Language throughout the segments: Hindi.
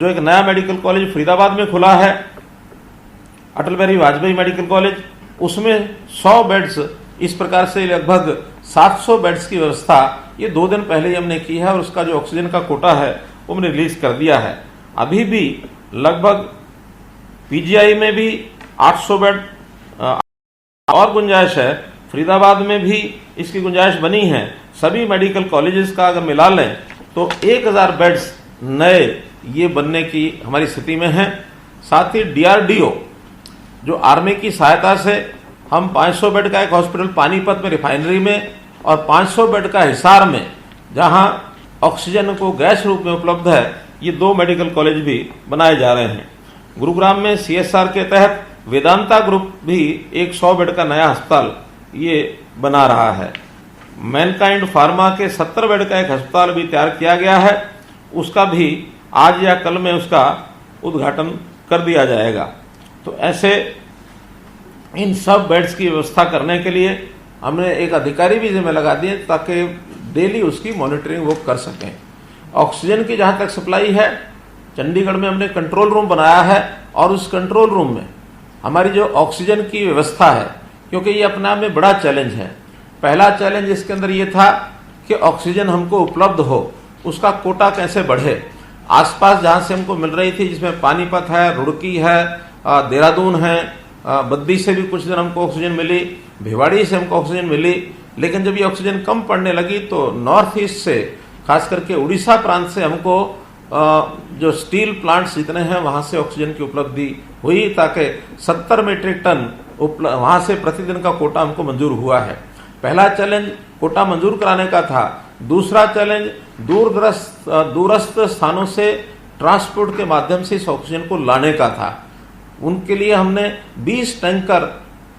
जो एक नया मेडिकल कॉलेज फरीदाबाद में खुला है, अटल बिहारी वाजपेयी मेडिकल कॉलेज, उसमें 100 बेड्स, इस प्रकार से लगभग 700 बेड्स की व्यवस्था ये 2 दिन पहले ही हमने की है और उसका जो ऑक्सीजन का कोटा है वो हमने रिलीज कर दिया है। अभी भी लगभग पीजीआई में भी 800 बेड और गुंजाइश है, फरीदाबाद में भी इसकी गुंजाइश बनी है। सभी मेडिकल कॉलेजेस का अगर मिला लें तो 1000 बेड्स नए ये बनने की हमारी स्थिति में है। साथ ही डीआरडीओ जो आर्मी की सहायता से हम 500 बेड का एक हॉस्पिटल पानीपत में रिफाइनरी में और 500 बेड का हिसार में, जहां ऑक्सीजन को गैस रूप में उपलब्ध है, ये 2 मेडिकल कॉलेज भी बनाए जा रहे हैं। गुरुग्राम में सीएसआर के तहत वेदांता ग्रुप भी एक 100 बेड का नया अस्पताल ये बना रहा है। मैनकाइंड फार्मा के 70 बेड का एक अस्पताल भी तैयार किया गया है, उसका भी आज या कल में उसका उद्घाटन कर दिया जाएगा। तो ऐसे इन सब बेड्स की व्यवस्था करने के लिए हमने एक अधिकारी भी जिम्मे लगा दिए ताकि डेली उसकी मॉनिटरिंग वो कर सकें। ऑक्सीजन की जहां तक सप्लाई है, चंडीगढ़ में हमने कंट्रोल रूम बनाया है और उस कंट्रोल रूम में हमारी जो ऑक्सीजन की व्यवस्था है, क्योंकि ये अपने आप में बड़ा चैलेंज है। पहला चैलेंज इसके अंदर ये था कि ऑक्सीजन हमको उपलब्ध हो, उसका कोटा कैसे बढ़े। आसपास जहां से हमको मिल रही थी, जिसमें पानीपत है, रुड़की है, देहरादून है, बद्दी से भी कुछ दिन हमको ऑक्सीजन मिली, भिवाड़ी से हमको ऑक्सीजन मिली, लेकिन जब ये ऑक्सीजन कम पड़ने लगी तो नॉर्थ ईस्ट से, खास करके उड़ीसा प्रांत से हमको जो स्टील प्लांट्स जितने हैं वहां से ऑक्सीजन की उपलब्धि हुई, ताकि 70 मीट्रिक टन वहां से प्रतिदिन का कोटा हमको मंजूर हुआ है। पहला चैलेंज कोटा मंजूर कराने का था। दूसरा चैलेंज दूरस्थ स्थानों से ट्रांसपोर्ट के माध्यम से इस ऑक्सीजन को लाने का था। उनके लिए हमने 20 टैंकर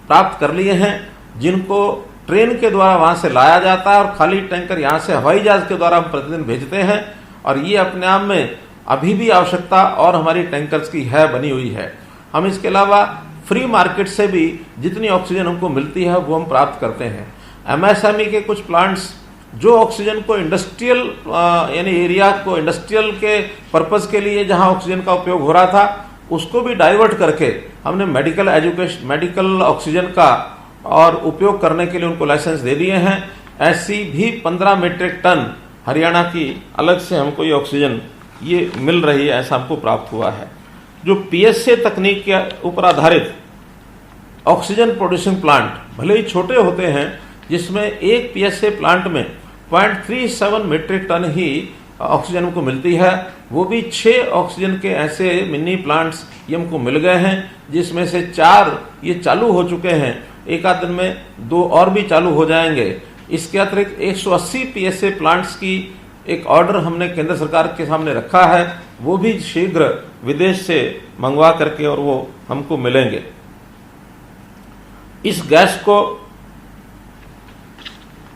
प्राप्त कर लिए हैं, जिनको ट्रेन के द्वारा वहां से लाया जाता है और खाली टैंकर यहां से हवाई जहाज के द्वारा हम प्रतिदिन भेजते हैं। और ये अपने आप में अभी भी आवश्यकता और हमारी टैंकर्स की है, बनी हुई है। हम इसके अलावा फ्री मार्केट से भी जितनी ऑक्सीजन हमको मिलती है वो हम प्राप्त करते हैं। एमएसएमई के कुछ प्लांट्स जो ऑक्सीजन को इंडस्ट्रियल यानी एरिया को इंडस्ट्रियल के पर्पस के लिए जहां ऑक्सीजन का उपयोग हो रहा था, उसको भी डाइवर्ट करके हमने मेडिकल ऑक्सीजन का और उपयोग करने के लिए उनको लाइसेंस दे दिए हैं। ऐसी भी 15 मीट्रिक टन हरियाणा की अलग से हमको ये ऑक्सीजन ये मिल रही है, ऐसा हमको प्राप्त हुआ है। जो पीएसए तकनीक के ऊपर आधारित ऑक्सीजन प्रोड्यूसिंग प्लांट भले ही छोटे होते हैं, जिसमें एक पीएसए प्लांट में 0.37 मीट्रिक टन ही ऑक्सीजन को मिलती है, वो भी 6 ऑक्सीजन के ऐसे मिनी प्लांट्स ये हमको मिल गए हैं, जिसमें से 4 ये चालू हो चुके हैं। एक आध दिन में 2 और भी चालू हो जाएंगे। इसके अतिरिक्त 180 पीएसए प्लांट्स की एक ऑर्डर हमने केंद्र सरकार के सामने रखा है, वो भी शीघ्र विदेश से मंगवा करके और वो हमको मिलेंगे। इस गैस को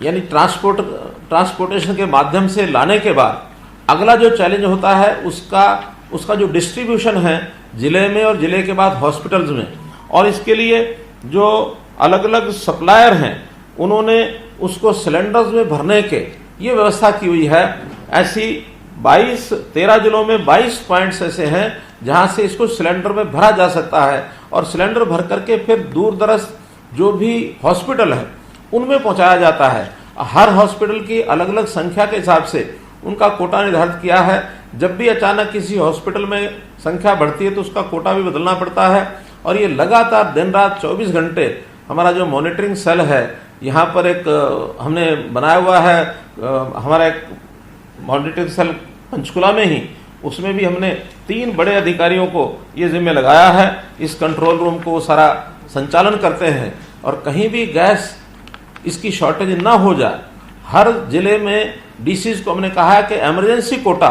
यानी ट्रांसपोर्टेशन के माध्यम से लाने के बाद अगला जो चैलेंज होता है उसका जो डिस्ट्रीब्यूशन है जिले में और जिले के बाद हॉस्पिटल्स में, और इसके लिए जो अलग अलग सप्लायर हैं उन्होंने उसको सिलेंडर्स में भरने के ये व्यवस्था की हुई है। ऐसी 13 जिलों में 22 पॉइंट्स ऐसे हैं जहां से इसको सिलेंडर में भरा जा सकता है और सिलेंडर भर करके फिर दूर दराज जो भी हॉस्पिटल है उनमें पहुंचाया जाता है। हर हॉस्पिटल की अलग अलग संख्या के हिसाब से उनका कोटा निर्धारित किया है। जब भी अचानक किसी हॉस्पिटल में संख्या बढ़ती है तो उसका कोटा भी बदलना पड़ता है, और ये लगातार दिन रात 24 घंटे हमारा जो मॉनिटरिंग सेल है, यहाँ पर एक हमने बनाया हुआ है, हमारा एक मॉनिटरिंग सेल पंचकुला में ही, उसमें भी हमने 3 बड़े अधिकारियों को ये जिम्मे लगाया है। इस कंट्रोल रूम को सारा संचालन करते हैं और कहीं भी गैस इसकी शॉर्टेज ना हो जाए। हर जिले में डीसीज को हमने कहा है कि इमरजेंसी कोटा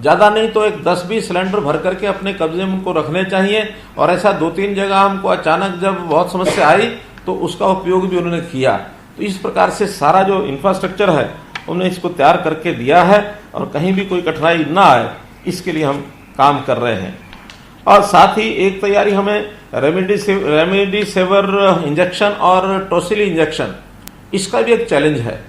ज्यादा नहीं तो एक 10-20 सिलेंडर भर करके अपने कब्जे में उनको रखने चाहिए, और ऐसा 2-3 जगह हमको अचानक जब बहुत समस्या आई तो उसका उपयोग भी उन्होंने किया। तो इस प्रकार से सारा जो इंफ्रास्ट्रक्चर है उन्होंने इसको तैयार करके दिया है और कहीं भी कोई कठिनाई ना आए इसके लिए हम काम कर रहे हैं। और साथ ही एक तैयारी हमें रेमडेसिविर इंजेक्शन और टोसिली इंजेक्शन, इसका भी एक चैलेंज है।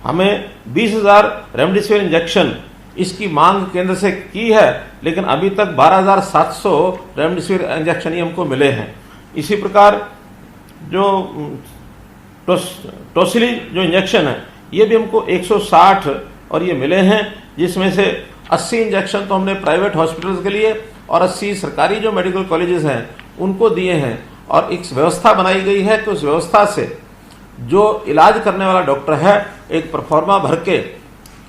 हमें 20,000 रेमडेसिविर इंजेक्शन इसकी मांग केंद्र से की है, लेकिन अभी तक 12,700 रेमडेसिविर इंजेक्शन ही हमको मिले हैं। इसी प्रकार जो टोसिली जो इंजेक्शन है ये भी हमको 160 और ये मिले हैं, जिसमें से 80 इंजेक्शन तो हमने प्राइवेट हॉस्पिटल्स के लिए और 80 सरकारी जो मेडिकल कॉलेजेस हैं उनको दिए हैं। और एक व्यवस्था बनाई गई है कि उस व्यवस्था से जो इलाज करने वाला डॉक्टर है एक परफॉर्मा भर के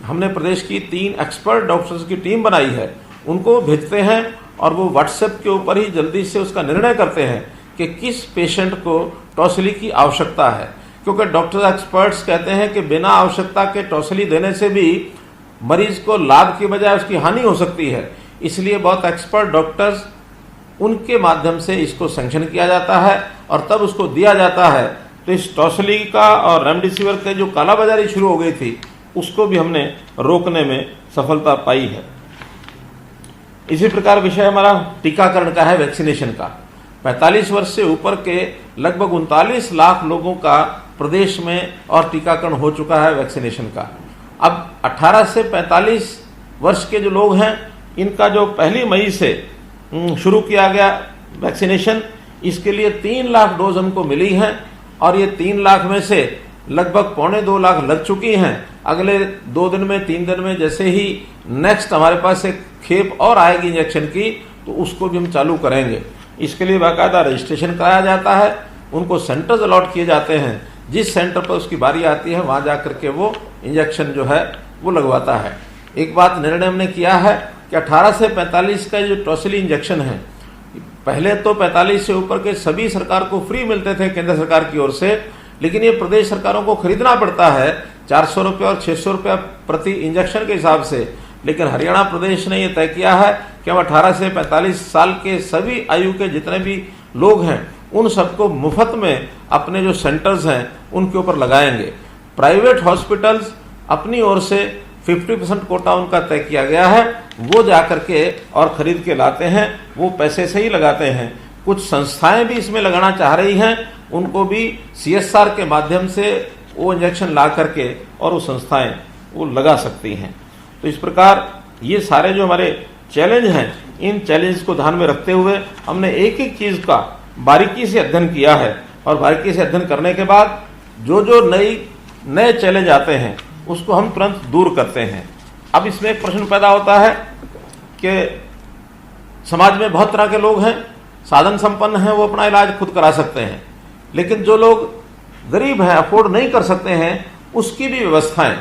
हमने प्रदेश की 3 एक्सपर्ट डॉक्टर्स की टीम बनाई है, उनको भेजते हैं और वो व्हाट्सएप के ऊपर ही जल्दी से उसका निर्णय करते हैं कि किस पेशेंट को टॉसिली की आवश्यकता है। क्योंकि डॉक्टर एक्सपर्ट्स कहते हैं कि बिना आवश्यकता के टॉसिली देने से भी मरीज को लाभ की बजाय उसकी हानि हो सकती है। इसलिए बहुत एक्सपर्ट डॉक्टर्स उनके माध्यम से इसको सैंक्शन किया जाता है और तब उसको दिया जाता है। तो इस टॉसिली का और रेमडेसिविर के जो कालाबाजारी शुरू हो गई थी उसको भी हमने रोकने में सफलता पाई है। इसी प्रकार विषय हमारा टीकाकरण का है, वैक्सीनेशन का। 45 वर्ष से ऊपर के लगभग 39 लाख लोगों का प्रदेश में और टीकाकरण हो चुका है वैक्सीनेशन का। अब 18 से 45 वर्ष के जो लोग हैं इनका जो 1 मई से शुरू किया गया वैक्सीनेशन, इसके लिए 3 लाख डोज हमको मिली हैं और ये 3 लाख में से लगभग 1.25 लाख लग चुकी हैं। अगले 2 दिन में 3 दिन में जैसे ही नेक्स्ट हमारे पास एक खेप और आएगी इंजेक्शन की तो उसको भी हम चालू करेंगे। इसके लिए बाकायदा रजिस्ट्रेशन कराया जाता है, उनको सेंटर्स अलॉट किए जाते हैं, जिस सेंटर पर उसकी बारी आती है वहां जाकर के वो इंजेक्शन जो है वो लगवाता है। एक बात निर्णय हमने किया है कि 18 से 45 का जो टॉसिली इंजेक्शन है, पहले तो 45 से ऊपर के सभी सरकार को फ्री मिलते थे केंद्र सरकार की ओर से, लेकिन ये प्रदेश सरकारों को खरीदना पड़ता है 400 रुपये और 600 रुपये प्रति इंजेक्शन के हिसाब से। लेकिन हरियाणा प्रदेश ने ये तय किया है कि हम 18 से 45 साल के सभी आयु के जितने भी लोग हैं उन सबको मुफ्त में अपने जो सेंटर्स हैं उनके ऊपर लगाएंगे। प्राइवेट हॉस्पिटल्स अपनी ओर से 50% कोटा उनका तय किया गया है, वो जाकर के और खरीद के लाते हैं, वो पैसे से ही लगाते हैं। कुछ संस्थाएं भी इसमें लगाना चाह रही हैं, उनको भी CSR के माध्यम से वो इंजेक्शन ला करके और वो संस्थाएं वो लगा सकती हैं। तो इस प्रकार ये सारे जो हमारे चैलेंज हैं, इन चैलेंज को ध्यान में रखते हुए हमने एक एक चीज का बारीकी से अध्ययन किया है और बारीकी से अध्ययन करने के बाद जो जो नए चैलेंज आते हैं उसको हम तुरंत दूर करते हैं। अब इसमें एक प्रश्न पैदा होता है कि समाज में बहुत तरह के लोग हैं, साधन संपन्न हैं, वो अपना इलाज खुद करा सकते हैं, लेकिन जो लोग गरीब हैं, अफोर्ड नहीं कर सकते हैं, उसकी भी व्यवस्थाएं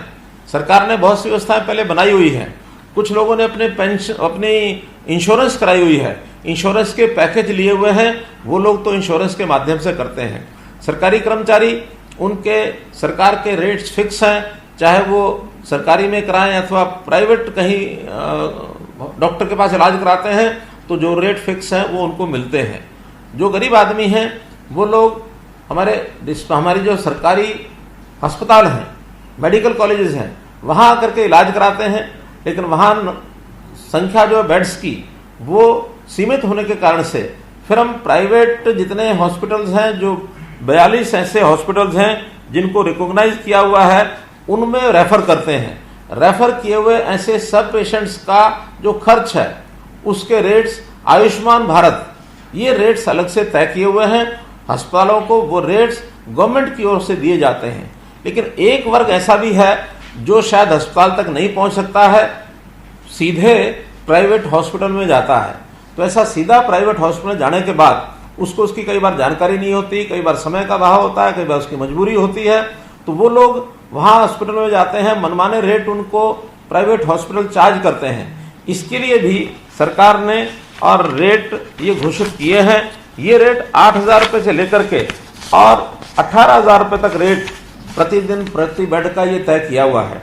सरकार ने बहुत सी व्यवस्थाएं पहले बनाई हुई हैं। कुछ लोगों ने अपने पेंशन, अपनी इंश्योरेंस कराई हुई है, इंश्योरेंस के पैकेज लिए हुए हैं, वो लोग तो इंश्योरेंस के माध्यम से करते हैं। सरकारी कर्मचारी, उनके सरकार के रेट्स फिक्स हैं, चाहे वो सरकारी में कराएं अथवा प्राइवेट कहीं डॉक्टर के पास इलाज कराते हैं तो जो रेट फिक्स हैं वो उनको मिलते हैं। जो गरीब आदमी हैं वो लोग हमारी जो सरकारी अस्पताल हैं, मेडिकल कॉलेजेस हैं, वहां आकर के इलाज कराते हैं, लेकिन वहां संख्या जो बेड्स की वो सीमित होने के कारण से फिर हम प्राइवेट जितने हॉस्पिटल्स हैं, जो 42 ऐसे हॉस्पिटल्स हैं जिनको रिकॉग्नाइज किया हुआ है, उनमें रेफर करते हैं। रेफर किए हुए ऐसे सब पेशेंट्स का जो खर्च है उसके रेट्स आयुष्मान भारत, ये रेट्स अलग से तय किए हुए हैं। अस्पतालों को वो रेट्स गवर्नमेंट की ओर से दिए जाते हैं। लेकिन एक वर्ग ऐसा भी है जो शायद अस्पताल तक नहीं पहुंच सकता है, सीधे प्राइवेट हॉस्पिटल में जाता है। तो ऐसा सीधा प्राइवेट हॉस्पिटल जाने के बाद उसको उसकी कई बार जानकारी नहीं होती, कई बार समय का अभाव होता है, कई बार उसकी मजबूरी होती है, तो वो लोग वहां हॉस्पिटल में जाते हैं, मनमाने रेट उनको प्राइवेट हॉस्पिटल चार्ज करते हैं। इसके लिए भी सरकार ने और रेट ये घोषित किए हैं। ये रेट 8,000 रुपये से लेकर के और 18,000 रुपये तक रेट प्रतिदिन प्रति बेड का ये तय किया हुआ है।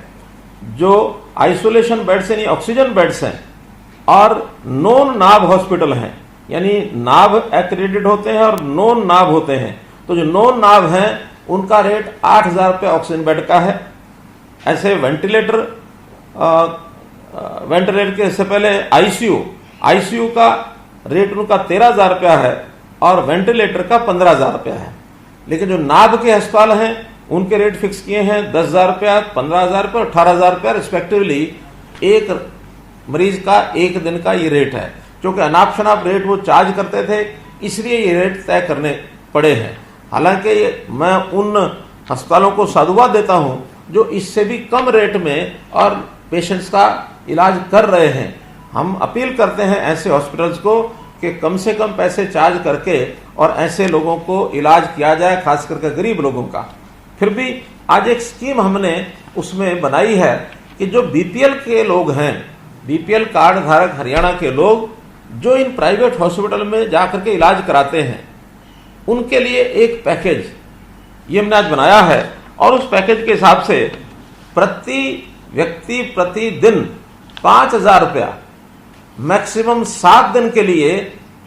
जो आइसोलेशन बेड्स यानी ऑक्सीजन बेड्स हैं और नॉन नाभ हॉस्पिटल हैं, यानी नाभ एक्रेडिटेड होते हैं और नॉन नाभ होते हैं, तो जो नॉन नाभ हैं उनका रेट 8,000 रुपये ऑक्सीजन बेड का है। ऐसे वेंटिलेटर के इससे पहले आईसीयू का रेट उनका 13,000 रुपया है और वेंटिलेटर का 15,000 रुपया है। लेकिन जो नाभ के अस्पताल हैं उनके रेट फिक्स किए हैं 10,000 रुपया, 15,000 रुपया, 18,000 रुपया रिस्पेक्टिवली। एक मरीज का एक दिन का ये रेट है। क्योंकि अनाप शनाप रेट वो चार्ज करते थे, इसलिए ये रेट तय करने पड़े हैं। हालांकि मैं उन अस्पतालों को साधुवाद देता हूं जो इससे भी कम रेट में और पेशेंट्स का इलाज कर रहे हैं। हम अपील करते हैं ऐसे हॉस्पिटल्स को कि कम से कम पैसे चार्ज करके और ऐसे लोगों को इलाज किया जाए, खास करके गरीब लोगों का। फिर भी आज एक स्कीम हमने उसमें बनाई है कि जो बीपीएल के लोग हैं, बीपीएल कार्ड धारक हरियाणा के लोग जो इन प्राइवेट हॉस्पिटल में जाकर के इलाज कराते हैं, उनके लिए एक पैकेज ये हमने आज बनाया है। और उस पैकेज के हिसाब से प्रति व्यक्ति प्रतिदिन 5,000 रुपया, मैक्सिमम 7 दिन के लिए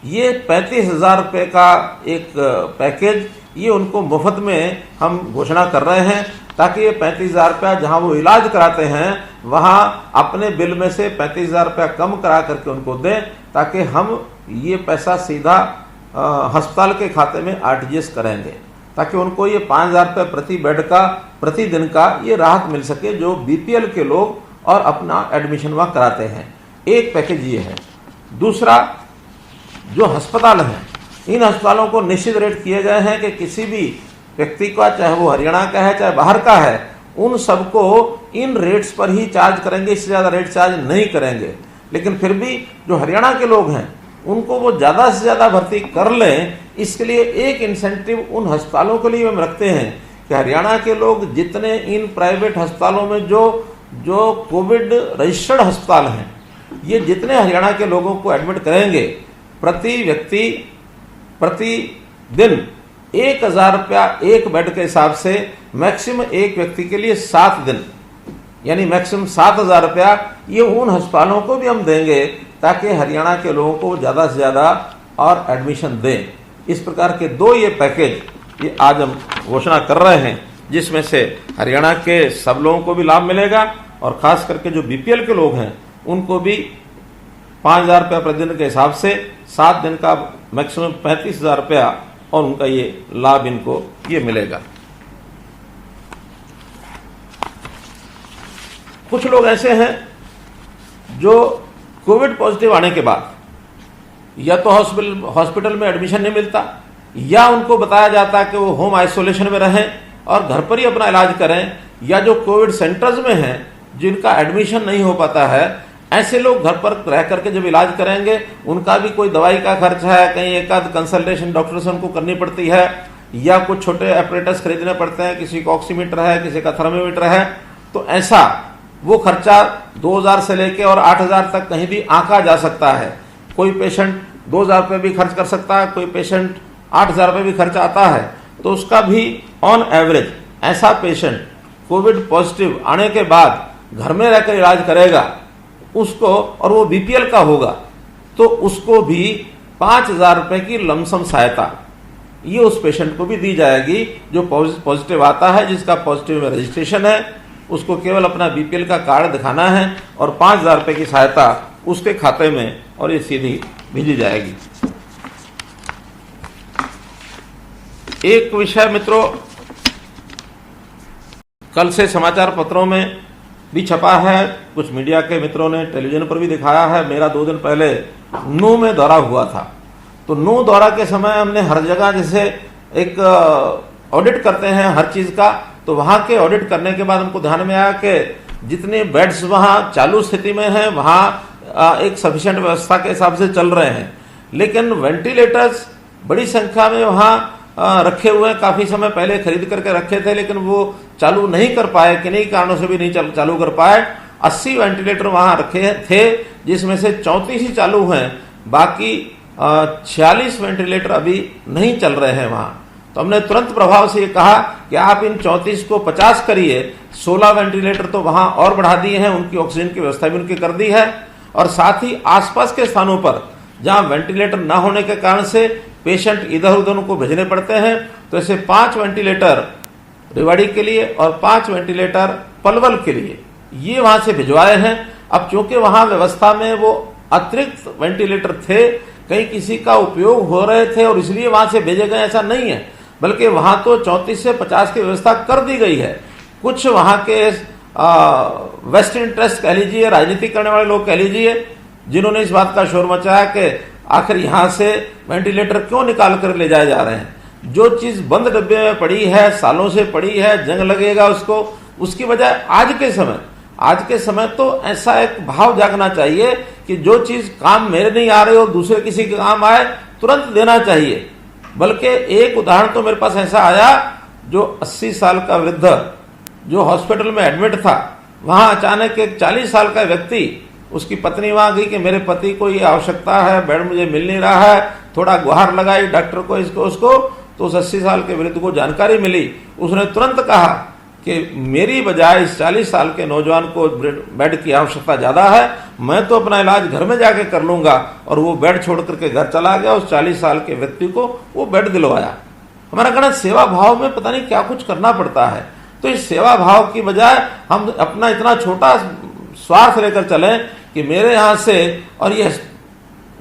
ये 35,000 रुपये का एक पैकेज ये उनको मुफ्त में हम घोषणा कर रहे हैं, ताकि ये 35,000 रुपया जहां वो इलाज कराते हैं वहां अपने बिल में से 35,000 रुपया कम करा करके उनको दें, ताकि हम ये पैसा सीधा अस्पताल के खाते में आरटीजीएस करेंगे, ताकि उनको ये 5,000 रुपये प्रति बेड का प्रतिदिन का ये राहत मिल सके जो बीपीएल के लोग और अपना एडमिशन वहां कराते हैं। एक पैकेज ये है। दूसरा, जो अस्पताल हैं, इन अस्पतालों को निश्चित रेट किए गए हैं कि किसी भी व्यक्ति का, चाहे वो हरियाणा का है चाहे बाहर का है, उन सबको इन रेट्स पर ही चार्ज करेंगे, इससे ज्यादा रेट चार्ज नहीं करेंगे। लेकिन फिर भी जो हरियाणा के लोग हैं उनको वो ज्यादा से ज्यादा भर्ती कर लें, इसके लिए एक इंसेंटिव उन अस्पतालों के लिए हम रखते हैं कि हरियाणा के लोग जितने इन प्राइवेट अस्पतालों में जो कोविड रजिस्टर्ड अस्पताल हैं, ये जितने हरियाणा के लोगों को एडमिट करेंगे, प्रति व्यक्ति प्रतिदिन 1,000 रुपया एक बेड के हिसाब से, मैक्सिमम एक व्यक्ति के लिए 7 दिन, यानी मैक्सिमम 7,000 रुपया ये उन अस्पतालों को भी हम देंगे, ताकि हरियाणा के लोगों को ज्यादा से ज्यादा और एडमिशन दें। इस प्रकार के 2 ये पैकेज ये आज हम घोषणा कर रहे हैं, जिसमें से हरियाणा के सब लोगों को भी लाभ मिलेगा और खास करके जो बीपीएल के लोग हैं उनको भी 5,000 रुपया प्रतिदिन के हिसाब से 7 दिन का मैक्सिमम 35,000 रुपया और उनका ये लाभ इनको ये मिलेगा। कुछ लोग ऐसे हैं जो कोविड पॉजिटिव आने के बाद या तो हॉस्पिटल में एडमिशन नहीं मिलता, या उनको बताया जाता है कि वो होम आइसोलेशन में रहें और घर पर ही अपना इलाज करें, या जो कोविड सेंटर्स में हैं जिनका एडमिशन नहीं हो पाता है, ऐसे लोग घर पर रह करके जब इलाज करेंगे, उनका भी कोई दवाई का खर्च है, कहीं एक आध कंसल्टेशन डॉक्टर से उनको करनी पड़ती है, या कुछ छोटे एपरेटस खरीदने पड़ते हैं, किसी का ऑक्सीमीटर है, किसी का थर्मोमीटर है, तो ऐसा वो खर्चा 2,000 से लेके और 8,000 तक कहीं भी आंका जा सकता है। कोई पेशेंट 2,000 रुपये भी खर्च कर सकता है, कोई पेशेंट 8,000 रुपये भी खर्च आता है। तो उसका भी ऑन एवरेज ऐसा पेशेंट कोविड पॉजिटिव आने के बाद घर में रहकर इलाज करेगा उसको, और वो बीपीएल का होगा, तो उसको भी 5,000 रुपये की लमसम सहायता ये उस पेशेंट को भी दी जाएगी जो पॉजिटिव आता है, जिसका पॉजिटिव में रजिस्ट्रेशन है। उसको केवल अपना बीपीएल का कार्ड दिखाना है और 5,000 रुपये की सहायता उसके खाते में और ये सीधी भेजी जाएगी। एक विषय मित्रों कल से समाचार पत्रों में भी छपा है, कुछ मीडिया के मित्रों ने टेलीविजन पर भी दिखाया है। मेरा 2 दिन पहले नूह में दौरा हुआ था, तो नूह दौरा के समय हमने हर जगह जैसे एक ऑडिट करते हैं हर चीज का, तो वहां के ऑडिट करने के बाद हमको ध्यान में आया कि जितने बेड्स वहां चालू स्थिति में हैं वहां एक सफिशिएंट व्यवस्था के हिसाब से चल रहे हैं, लेकिन वेंटिलेटर्स बड़ी संख्या में वहां रखे हुए हैं। काफी समय पहले खरीद करके रखे थे, लेकिन वो चालू नहीं कर पाए, किन्हीं कारणों से भी नहीं चालू कर पाए। 80 वेंटिलेटर वहां रखे थे, जिसमें से 34 ही चालू हैं, बाकी 46 वेंटिलेटर अभी नहीं चल रहे हैं वहां। तो हमने तुरंत प्रभाव से ये कहा कि आप इन 34 को 50 करिए, 16 वेंटिलेटर तो वहां और बढ़ा दिए हैं, उनकी ऑक्सीजन की व्यवस्था भी उनकी कर दी है, और साथ ही आसपास के स्थानों पर जहां वेंटिलेटर न होने के कारण से पेशेंट इधर उधर उनको भेजने पड़ते हैं, तो ऐसे 5 वेंटिलेटर रेवाड़ी के लिए और 5 वेंटिलेटर पलवल के लिए ये वहां से भिजवाए हैं। अब चूंकि वहां व्यवस्था में वो अतिरिक्त वेंटिलेटर थे, कहीं किसी का उपयोग हो रहे थे और इसलिए वहां से भेजे गए, ऐसा नहीं है, बल्कि वहां तो 34 से 50 की व्यवस्था कर दी गई है। कुछ वहां के वेस्ट इंटरेस्ट कह लीजिए, राजनीति करने वाले लोग कह लीजिए, जिन्होंने इस बात का शोर मचाया कि आखिर यहां से वेंटिलेटर क्यों निकाल कर ले जाए जा रहे हैं। जो चीज बंद डब्बे में पड़ी है, सालों से पड़ी है, जंग लगेगा उसको, उसकी बजाय आज के समय तो ऐसा एक भाव जागना चाहिए कि जो चीज काम मेरे नहीं आ रही हो दूसरे किसी के काम आए, तुरंत देना चाहिए। बल्कि एक उदाहरण तो मेरे पास ऐसा आया, जो 80 साल का वृद्ध जो हॉस्पिटल में एडमिट था, वहां अचानक एक 40 साल का व्यक्ति, उसकी पत्नी वहां गई कि मेरे पति को ये आवश्यकता है, बेड मुझे मिल नहीं रहा है, थोड़ा गुहार लगाई डॉक्टर को, इसको उसको, तो उस 80 साल के वृद्ध को जानकारी मिली। उसने तुरंत कहा कि मेरी बजाय इस 40 साल के नौजवान को बेड की आवश्यकता ज्यादा है, मैं तो अपना इलाज घर में जाके कर लूंगा। और वो बेड छोड़ करके घर चला गया, उस 40 साल के व्यक्ति को वो बेड दिलवाया। हमारा कहना सेवा भाव में पता नहीं क्या कुछ करना पड़ता है। तो इस सेवा भाव की बजाय हम अपना इतना छोटा स्वार्थ लेकर चलें कि मेरे यहां से, और ये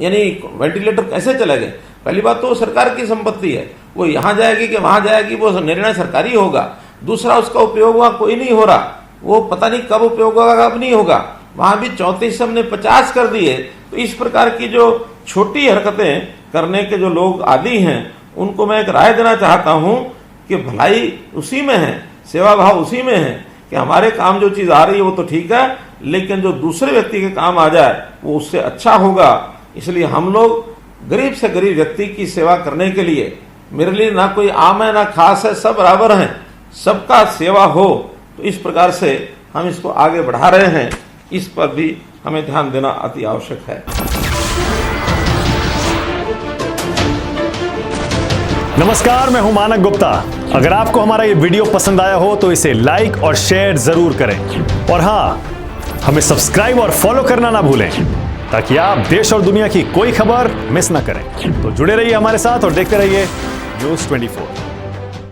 यानी वेंटिलेटर कैसे चले गए। पहली बात तो सरकार की संपत्ति है, वो यहां जाएगी कि वहां जाएगी, वो निर्णय सरकारी होगा। दूसरा, उसका उपयोग वहां कोई नहीं हो रहा, वो पता नहीं कब उपयोग होगा कब नहीं होगा। वहां भी 34 हमने 50 कर दिए। तो इस प्रकार की जो छोटी हरकतें करने के जो लोग आदी हैं, उनको मैं एक राय देना चाहता हूं कि भलाई उसी में है, सेवा भाव उसी में है कि हमारे काम जो चीज आ रही है वो तो ठीक है, लेकिन जो दूसरे व्यक्ति के काम आ जाए वो उससे अच्छा होगा। इसलिए हम लोग गरीब से गरीब व्यक्ति की सेवा करने के लिए, मेरे लिए ना कोई आम है ना खास है, सब बराबर हैं, सबका सेवा हो। तो इस प्रकार से हम इसको आगे बढ़ा रहे हैं, इस पर भी हमें ध्यान देना अति आवश्यक है। नमस्कार, मैं हूं मानक गुप्ता। अगर आपको हमारा ये वीडियो पसंद आया हो तो इसे लाइक और शेयर जरूर करें, और हाँ, हमें सब्सक्राइब और फॉलो करना ना भूलें, ताकि आप देश और दुनिया की कोई खबर मिस ना करें। तो जुड़े रहिए हमारे साथ और देखते रहिए न्यूज़ 24।